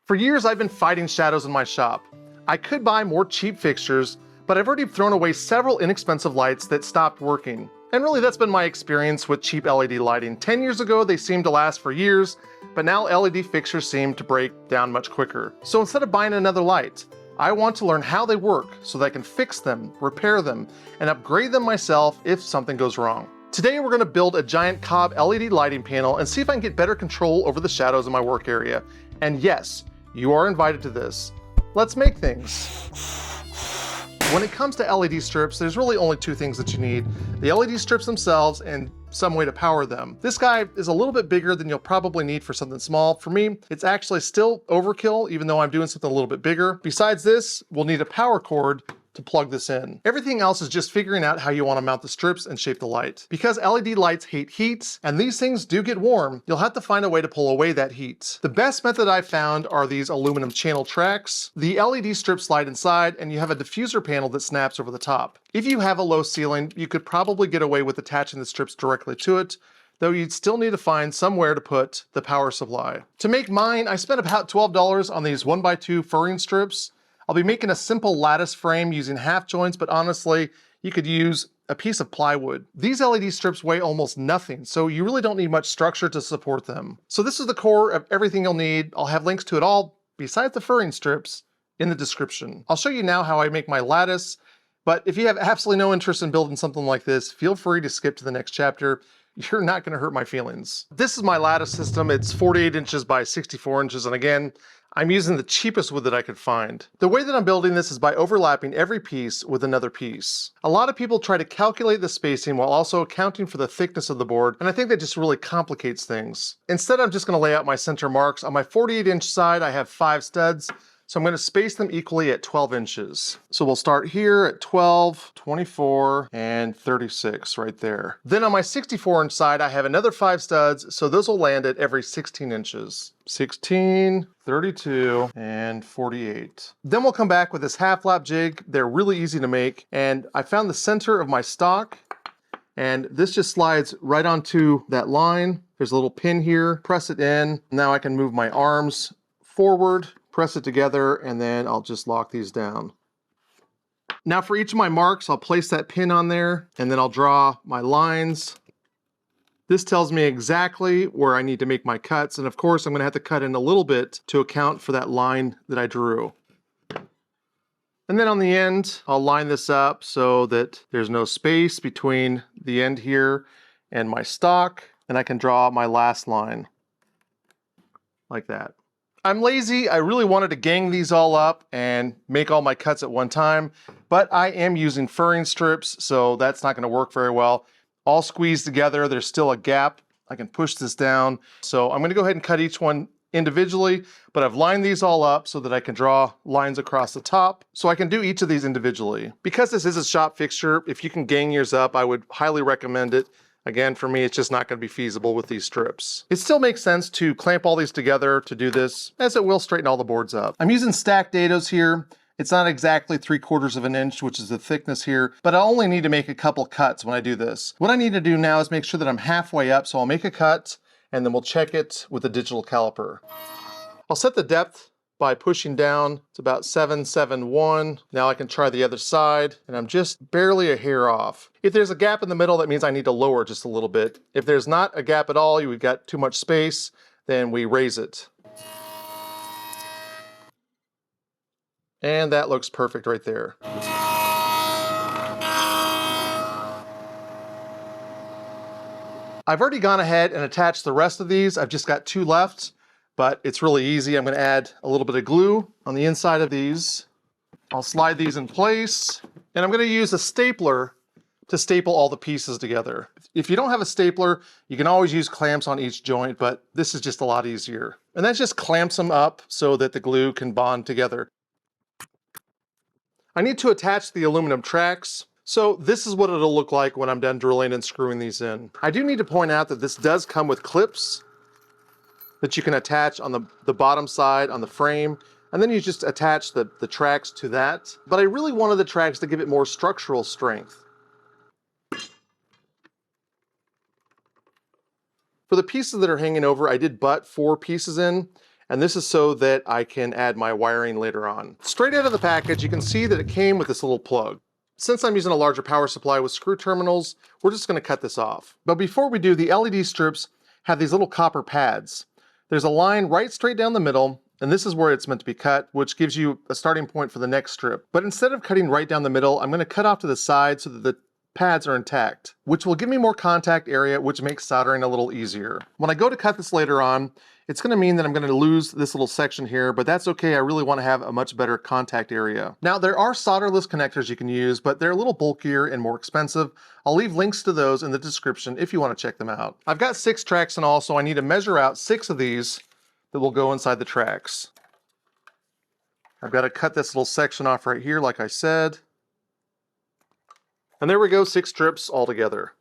For years, I've been fighting shadows in my shop. I could buy more cheap fixtures, but I've already thrown away several inexpensive lights that stopped working. And really, that's been my experience with cheap LED lighting. 10 years ago, they seemed to last for years, but now LED fixtures seem to break down much quicker. So instead of buying another light, I want to learn how they work so that I can fix them, repair them, and upgrade them myself if something goes wrong. Today, we're going to build a giant COB LED lighting panel and see if I can get better control over the shadows in my work area. And yes, you are invited to this. Let's make things. When it comes to LED strips, there's really only two things that you need. The LED strips themselves and some way to power them. This guy is a little bit bigger than you'll probably need for something small. For me, it's actually still overkill, even though I'm doing something a little bit bigger. Besides this, we'll need a power cord to plug this in. Everything else is just figuring out how you want to mount the strips and shape the light. Because LED lights hate heat, and these things do get warm, you'll have to find a way to pull away that heat. The best method I've found are these aluminum channel tracks. The LED strips slide inside, and you have a diffuser panel that snaps over the top. If you have a low ceiling, you could probably get away with attaching the strips directly to it, though you'd still need to find somewhere to put the power supply. To make mine, I spent about $12 on these 1x2 furring strips. I'll be making a simple lattice frame using half joints, but honestly, you could use a piece of plywood. These LED strips weigh almost nothing, so you really don't need much structure to support them. So this is the core of everything you'll need. I'll have links to it all, besides the furring strips, in the description. I'll show you now how I make my lattice, but if you have absolutely no interest in building something like this, feel free to skip to the next chapter. You're not gonna hurt my feelings. This is my lattice system. It's 48 inches by 64 inches, and again, I'm using the cheapest wood that I could find. The way that I'm building this is by overlapping every piece with another piece. A lot of people try to calculate the spacing while also accounting for the thickness of the board, and I think that just really complicates things. Instead, I'm just gonna lay out my center marks. On my 48-inch side, I have 5 studs, so I'm gonna space them equally at 12 inches. So we'll start here at 12, 24, and 36 right there. Then on my 64-inch side, I have another 5 studs, so those will land at every 16 inches. 16, 32, and 48. Then we'll come back with this half lap jig. They're really easy to make, and I found the center of my stock, and this just slides right onto that line. There's a little pin here, press it in. Now I can move my arms forward, press it together, and then I'll just lock these down. Now for each of my marks, I'll place that pin on there, and then I'll draw my lines. This tells me exactly where I need to make my cuts, and of course I'm gonna have to cut in a little bit to account for that line that I drew. And then on the end, I'll line this up so that there's no space between the end here and my stock, and I can draw my last line like that. I'm lazy. I really wanted to gang these all up and make all my cuts at one time, but I am using furring strips, so that's not gonna work very well. All squeezed together, there's still a gap. I can push this down. So I'm gonna go ahead and cut each one individually, but I've lined these all up so that I can draw lines across the top. So I can do each of these individually. Because this is a shop fixture, if you can gang yours up, I would highly recommend it. Again, for me, it's just not gonna be feasible with these strips. It still makes sense to clamp all these together to do this, as it will straighten all the boards up. I'm using stacked dados here. It's not exactly 3/4 of an inch, which is the thickness here, but I only need to make a couple cuts when I do this. What I need to do now is make sure that I'm halfway up, so I'll make a cut, and then we'll check it with a digital caliper. I'll set the depth by pushing down. It's about 771. Now I can try the other side, and I'm just barely a hair off. If there's a gap in the middle, that means I need to lower just a little bit. If there's not a gap at all, we've got too much space, then we raise it. And that looks perfect right there. I've already gone ahead and attached the rest of these. I've just got 2 left, but it's really easy. I'm gonna add a little bit of glue on the inside of these. I'll slide these in place, and I'm gonna use a stapler to staple all the pieces together. If you don't have a stapler, you can always use clamps on each joint, but this is just a lot easier. And that just clamps them up so that the glue can bond together. I need to attach the aluminum tracks, so this is what it'll look like when I'm done drilling and screwing these in. I do need to point out that this does come with clips that you can attach on the bottom side on the frame, and then you just attach the tracks to that. But I really wanted the tracks to give it more structural strength. For the pieces that are hanging over, I did butt 4 pieces in, And this is so that I can add my wiring later on. Straight out of the package, you can see that it came with this little plug. Since I'm using a larger power supply with screw terminals, we're just gonna cut this off. But before we do, the LED strips have these little copper pads. There's a line right straight down the middle, and this is where it's meant to be cut, which gives you a starting point for the next strip. But instead of cutting right down the middle, I'm gonna cut off to the side so that the pads are intact, which will give me more contact area, which makes soldering a little easier. When I go to cut this later on, it's gonna mean that I'm gonna lose this little section here, but that's okay. I really wanna have a much better contact area. Now, there are solderless connectors you can use, but they're a little bulkier and more expensive. I'll leave links to those in the description if you wanna check them out. I've got 6 tracks in all, so I need to measure out 6 of these that will go inside the tracks. I've gotta cut this little section off right here, like I said. And there we go, 6 strips all together.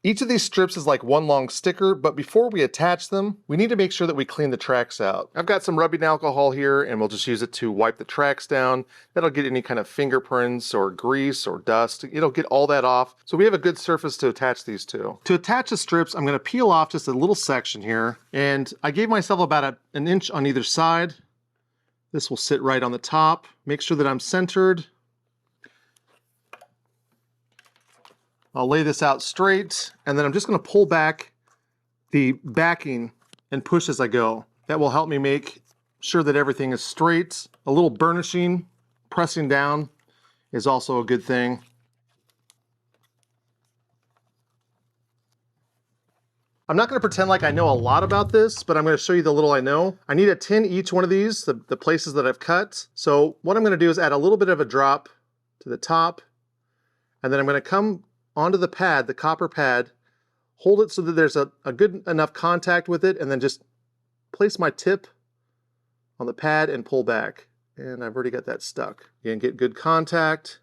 Each of these strips is like one long sticker, but before we attach them, we need to make sure that we clean the tracks out. I've got some rubbing alcohol here, and we'll just use it to wipe the tracks down. That'll get any kind of fingerprints or grease or dust. It'll get all that off, so we have a good surface to attach these to. To attach the strips, I'm gonna peel off just a little section here, and I gave myself about an inch on either side. This will sit right on the top. Make sure that I'm centered. I'll lay this out straight, and then I'm just gonna pull back the backing and push as I go. That will help me make sure that everything is straight. A little burnishing, pressing down is also a good thing. I'm not gonna pretend like I know a lot about this, but I'm gonna show you the little I know. I need to tin each one of these, the places that I've cut. So what I'm gonna do is add a little bit of a drop to the top, and then I'm gonna come onto the pad, the copper pad, hold it so that there's a good enough contact with it, and then just place my tip on the pad and pull back. And I've already got that stuck. Again, get good contact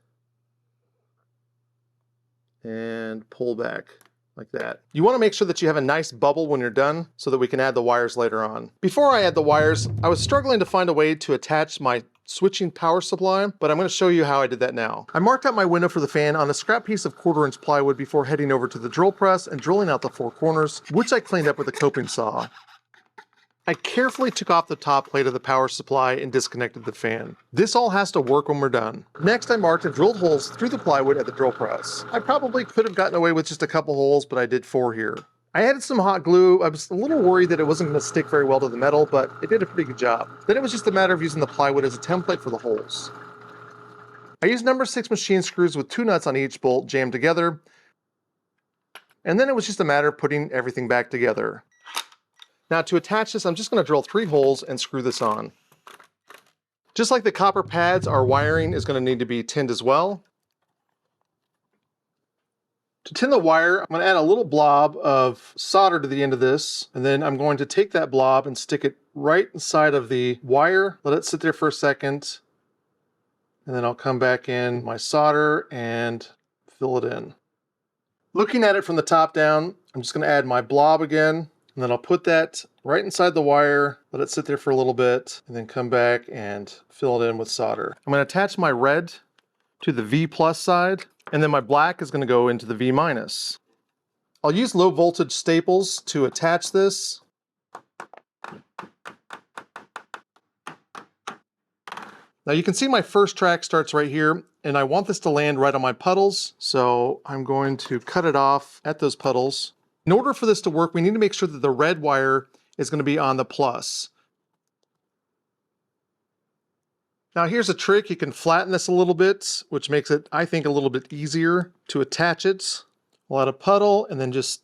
and pull back like that. You want to make sure that you have a nice bubble when you're done so that we can add the wires later on. Before I add the wires, I was struggling to find a way to attach my switching power supply, but I'm going to show you how I did that now. I marked out my window for the fan on a scrap piece of 1/4-inch plywood before heading over to the drill press and drilling out the 4 corners, which I cleaned up with a coping saw. I carefully took off the top plate of the power supply and disconnected the fan. This all has to work when we're done. Next, I marked and drilled holes through the plywood at the drill press. I probably could have gotten away with just a couple holes, but I did 4 here. I added some hot glue. I was a little worried that it wasn't going to stick very well to the metal, but it did a pretty good job. Then it was just a matter of using the plywood as a template for the holes. I used number 6 machine screws with 2 nuts on each bolt jammed together. And then it was just a matter of putting everything back together. Now to attach this, I'm just going to drill 3 holes and screw this on. Just like the copper pads, our wiring is going to need to be tinned as well. To tin the wire, I'm going to add a little blob of solder to the end of this, and then I'm going to take that blob and stick it right inside of the wire, let it sit there for a second, and then I'll come back in my solder and fill it in. Looking at it from the top down, I'm just going to add my blob again, and then I'll put that right inside the wire, let it sit there for a little bit, and then come back and fill it in with solder. I'm going to attach my red to the V+ side, and then my black is going to go into the V-. I'll use low voltage staples to attach this. Now you can see my first track starts right here, and I want this to land right on my puddles, so I'm going to cut it off at those puddles. In order for this to work, we need to make sure that the red wire is going to be on the plus. Now here's a trick. You can flatten this a little bit, which makes it, I think, a little bit easier to attach it. We'll add a puddle and then just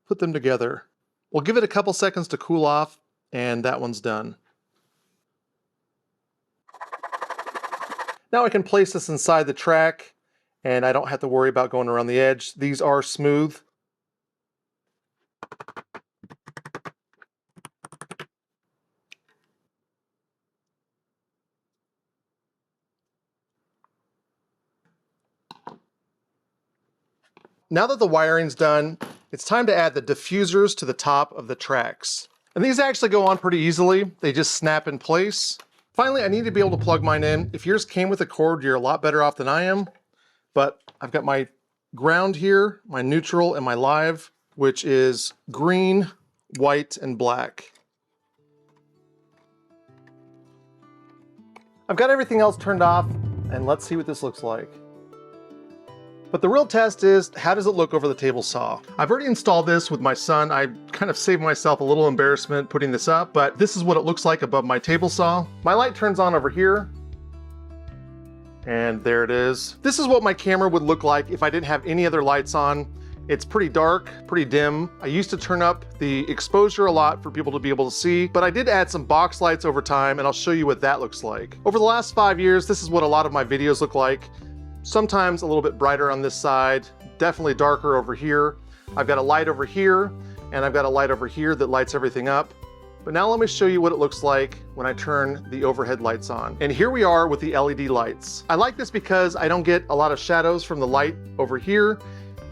put them together. We'll give it a couple seconds to cool off, and that one's done. Now I can place this inside the track, and I don't have to worry about going around the edge. These are smooth. Now that the wiring's done, it's time to add the diffusers to the top of the tracks. And these actually go on pretty easily. They just snap in place. Finally, I need to be able to plug mine in. If yours came with a cord, you're a lot better off than I am. But I've got my ground here, my neutral, and my live, which is green, white, and black. I've got everything else turned off, and let's see what this looks like. But the real test is, how does it look over the table saw? I've already installed this with my son. I kind of saved myself a little embarrassment putting this up, but this is what it looks like above my table saw. My light turns on over here, and there it is. This is what my camera would look like if I didn't have any other lights on. It's pretty dark, pretty dim. I used to turn up the exposure a lot for people to be able to see, but I did add some box lights over time, and I'll show you what that looks like. Over the last 5 years, this is what a lot of my videos look like. Sometimes a little bit brighter on this side, definitely darker over here. I've got a light over here, and I've got a light over here that lights everything up. But now let me show you what it looks like when I turn the overhead lights on. And here we are with the LED lights. I like this because I don't get a lot of shadows from the light over here,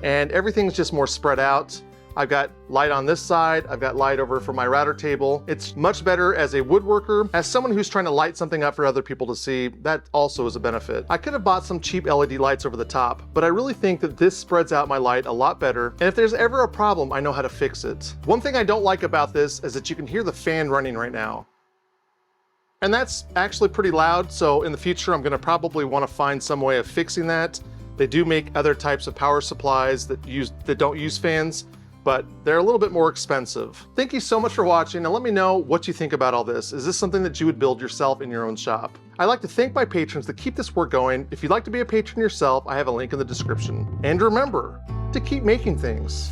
and everything's just more spread out. I've got light on this side, I've got light over for my router table. It's much better as a woodworker. As someone who's trying to light something up for other people to see, that also is a benefit. I could have bought some cheap LED lights over the top, but I really think that this spreads out my light a lot better, and if there's ever a problem, I know how to fix it. One thing I don't like about this is that you can hear the fan running right now. And that's actually pretty loud, so in the future I'm gonna probably wanna find some way of fixing that. They do make other types of power supplies that don't use fans, but they're a little bit more expensive. Thank you so much for watching, and let me know what you think about all this. Is this something that you would build yourself in your own shop? I'd like to thank my patrons that keep this work going. If you'd like to be a patron yourself, I have a link in the description. And remember to keep making things.